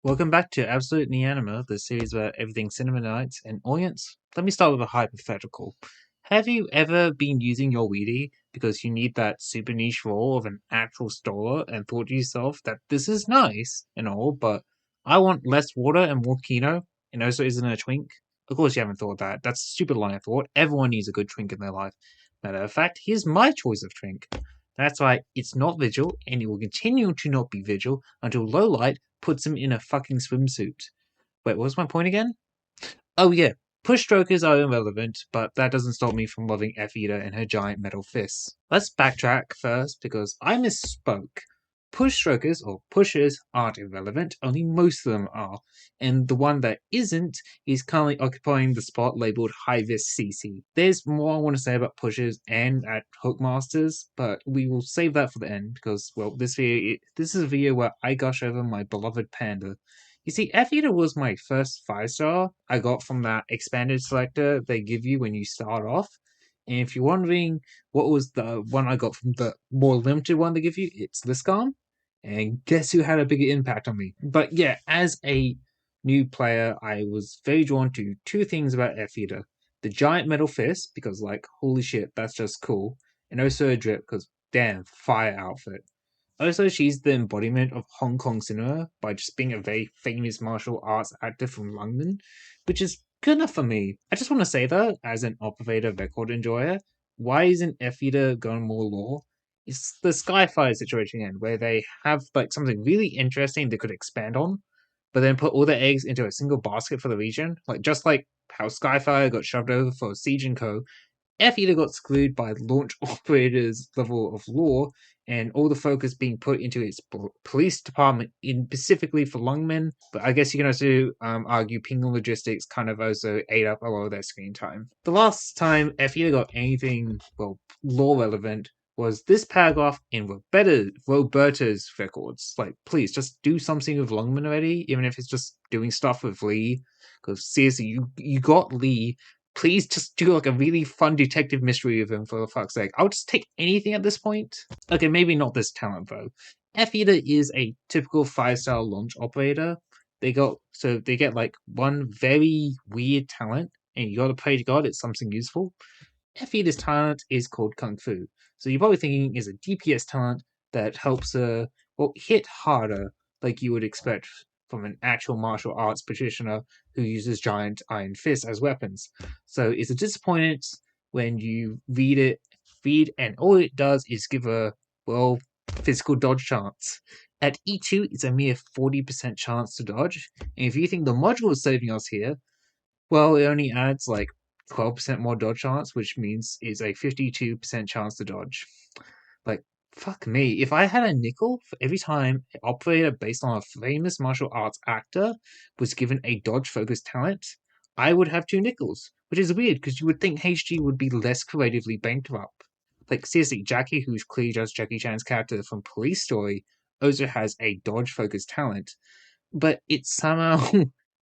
Welcome back to Absolute Nianema, the series about everything Cinema Nights and audience. Let me start with a hypothetical. Have you ever been using your Weedy because you need that super niche role of an actual stoller and thought to yourself that this is nice and all, but I want less water and more Kino, and also isn't a twink? Of course you haven't thought that. That's a stupid line of thought. Everyone needs a good twink in their life. Matter of fact, here's my choice of twink. That's why it's not Vigil, and it will continue to not be Vigil until low light puts him in a fucking swimsuit. Wait, what was my point again? Oh yeah, push strokers are irrelevant, but that doesn't stop me from loving FEater and her giant metal fists. Let's backtrack first because I misspoke. Push strokers or pushers aren't irrelevant, only most of them are, and the one that isn't is currently occupying the spot labeled High Vis CC. There's more I want to say about pushers and at Hookmasters, but we will save that for the end because, well, this is a video where I gush over my beloved panda. You see, FEater was my first 5-star I got from that expanded selector they give you when you start off. And if you're wondering what was the one I got from the more limited one they give you, it's this Liscom. And guess who had a bigger impact on me? But yeah, as a new player, I was very drawn to two things about FEater. The giant metal fist, because like, holy shit, that's just cool. And also a drip, because damn, fire outfit. Also, she's the embodiment of Hong Kong cinema by just being a very famous martial arts actor from London, which is good enough for me. I just want to say though, as an operator record enjoyer, why isn't FEater going more lore? It's the Skyfire situation again, where they have like something really interesting they could expand on, but then put all their eggs into a single basket for the region. Like just like how Skyfire got shoved over for Siege and Co. FEater got screwed by launch operators' level of lore, and all the focus being put into its police department, in specifically for Lungmen. But I guess you can also argue ping logistics kind of also ate up a lot of their screen time. The last time FEater got anything, well, lore relevant was this paragraph in Roberta's records. Like, please, just do something with Lungman already, even if it's just doing stuff with Lee. Because seriously, you got Lee. Please just do like a really fun detective mystery with him for fuck's sake. I'll just take anything at this point. Okay, maybe not this talent though. FEater is a typical 5-star launch operator. They get like one very weird talent, and you gotta pray to God it's something useful. FEater's talent is called Kung Fu. So you're probably thinking is a DPS talent that helps her hit harder like you would expect from an actual martial arts practitioner who uses giant iron fists as weapons. So it's a disappointment when you read, and all it does is give a, well, physical dodge chance. At E2, it's a mere 40% chance to dodge. And if you think the module is saving us here, well, it only adds like 12% more dodge chance, which means it's a 52% chance to dodge. Like, fuck me. If I had a nickel for every time an operator based on a famous martial arts actor was given a dodge focused talent, I would have 2 nickels, which is weird because you would think HG would be less creatively bankrupt. Like, seriously, Jackie, who's clearly just Jackie Chan's character from Police Story, also has a dodge focused talent, but it's somehow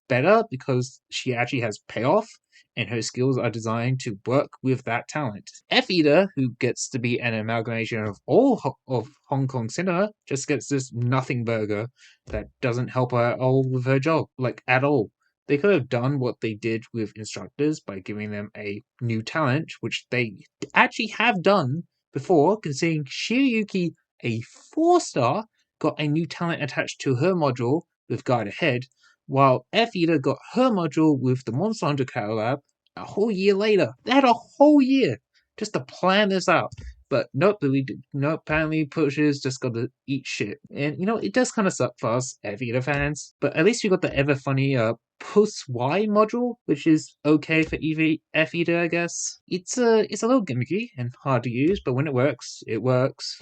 better because she actually has payoff and her skills are designed to work with that talent. FEater, who gets to be an amalgamation of all of Hong Kong cinema, just gets this nothing burger that doesn't help her at all with her job, like at all. They could have done what they did with instructors by giving them a new talent, which they actually have done before, considering Shiryuki, a 4-star, got a new talent attached to her module with Guide Ahead, while FEater got her module with the Monster Hunter collab a whole year later. They had a whole year just to plan this out. But nope, apparently Pushers just got to eat shit. And, it does kind of suck for us FEater fans, but at least we got the ever funny Puss Y module, which is okay for FEater, I guess. It's a little gimmicky and hard to use, but when it works, it works.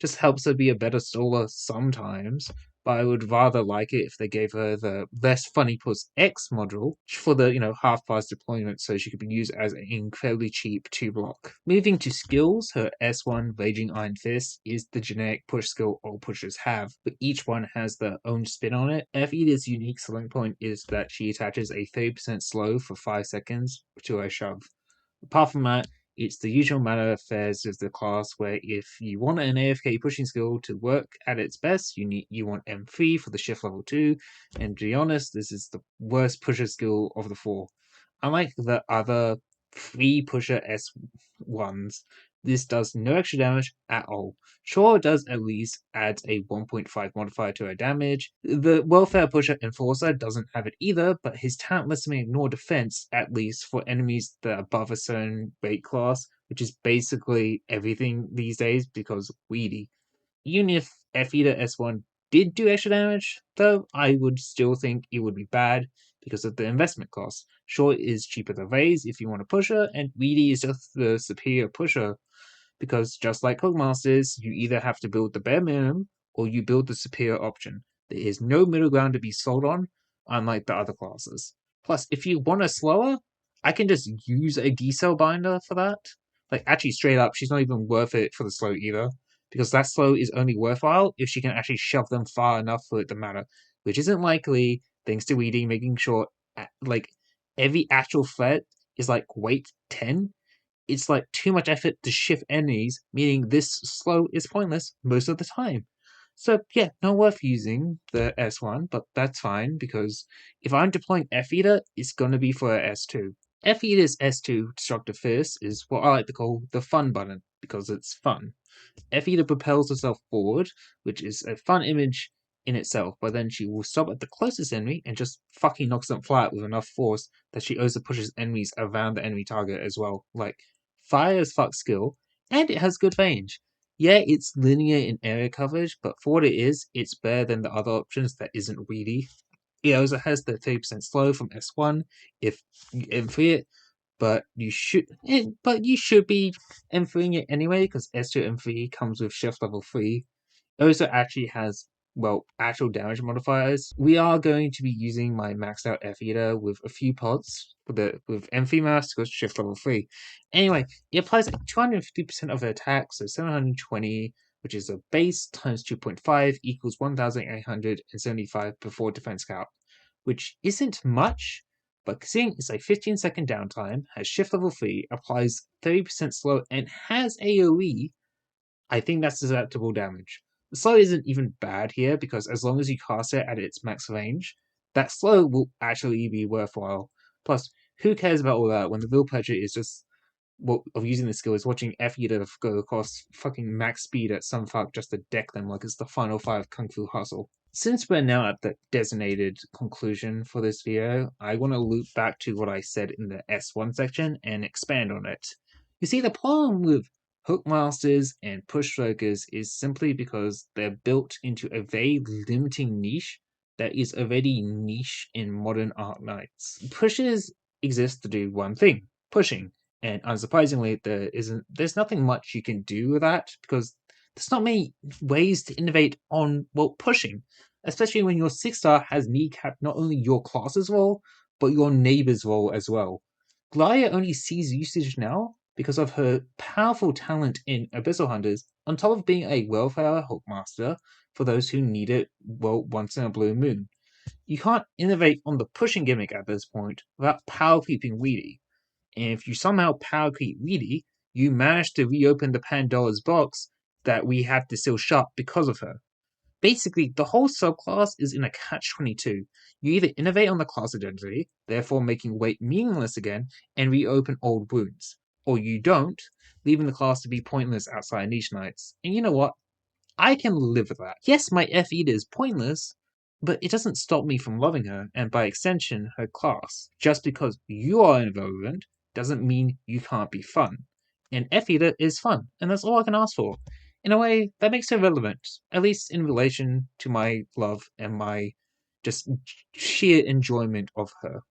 Just helps her be a better stoler sometimes, but I would rather like it if they gave her the less funny plus X module for the, half-price deployment so she could be used as an incredibly cheap 2-block. Moving to skills, her S1 Raging Iron Fist is the generic push skill all pushers have, but each one has their own spin on it. FEater's unique selling point is that she attaches a 30% slow for 5 seconds to her shove. Apart from that, It's the usual manner of affairs of the class where if you want an AFK pushing skill to work at its best, you want M3 for the shift level 2, and to be honest, this is the worst pusher skill of the 4. Unlike the other 3 pusher S1s, this does no extra damage at all. Sure, it does at least add a 1.5 modifier to her damage. The Welfare Pusher Enforcer doesn't have it either, but his talent lets him ignore defense, at least for enemies that are above a certain weight class, which is basically everything these days because Weedy. Even if FEater S1 did do extra damage, though, I would still think it would be bad because of the investment cost. Sure, it is cheaper to raise if you want a pusher, and Weedy is just the superior pusher because just like Hookmasters, you either have to build the bare minimum or you build the superior option. There is no middle ground to be sold on, unlike the other classes. Plus, if you want a slower, I can just use a decel binder for that. Like, actually, straight up, she's not even worth it for the slow either, because that slow is only worthwhile if she can actually shove them far enough for it to matter, which isn't likely, thanks to Weedy making sure, like, every actual threat is like weight 10. It's like too much effort to shift enemies, meaning this slow is pointless most of the time. So yeah, not worth using the S1, but that's fine because if I'm deploying FEater, it's gonna be for a S2. FEater's S2 Destructive Fist is what I like to call the fun button because it's fun. FEater propels herself forward, which is a fun image in itself, but then she will stop at the closest enemy and just fucking knocks them flat with enough force that she also pushes enemies around the enemy target as well. Like, fire as fuck skill, and it has good range. Yeah, it's linear in area coverage, but for what it is, it's better than the other options that isn't Weedy. It also has the 30% slow from S1 if you free it, but you should be M3ing it anyway because S2 M3 comes with shift level 3. It also actually has actual damage modifiers. We are going to be using my maxed out FEater with a few pods with M3 mass to go to shift level 3. Anyway, it applies like 250% of the attack, so 720, which is a base times 2.5 equals 1875 before defense count, which isn't much, but seeing it's a 15-second downtime, has shift level 3, applies 30% slow, and has AoE, I think that's susceptible damage. The slow isn't even bad here because as long as you cast it at its max range, that slow will actually be worthwhile. Plus, who cares about all that when the real pleasure is just of using the skill is watching FEater go across fucking max speed at some fuck just to deck them like it's the final 5 Kung Fu Hustle. Since we're now at the designated conclusion for this video, I want to loop back to what I said in the S1 section and expand on it. You see, the problem with Hookmasters and Pushstrokers is simply because they're built into a very limiting niche that is already niche in modern Arknights. Pushers exist to do one thing, pushing. And unsurprisingly, there's nothing much you can do with that because there's not many ways to innovate on pushing, especially when your 6-star has kneecapped not only your class's role, but your neighbor's role as well. Glaya only sees usage now because of her powerful talent in Abyssal Hunters, on top of being a welfare Hulkmaster for those who need it once in a blue moon. You can't innovate on the pushing gimmick at this point without power creeping Weedy. And if you somehow power creep Weedy, you manage to reopen the Pandora's box that we had to still shut because of her. Basically, the whole subclass is in a catch-22. You either innovate on the class identity, therefore making weight meaningless again, and reopen old wounds, or you don't, leaving the class to be pointless outside niche nights. And you know what? I can live with that. Yes, my FEater is pointless, but it doesn't stop me from loving her, and by extension, her class. Just because you are irrelevant doesn't mean you can't be fun. And FEater is fun, and that's all I can ask for. In a way, that makes her relevant, at least in relation to my love and my just sheer enjoyment of her.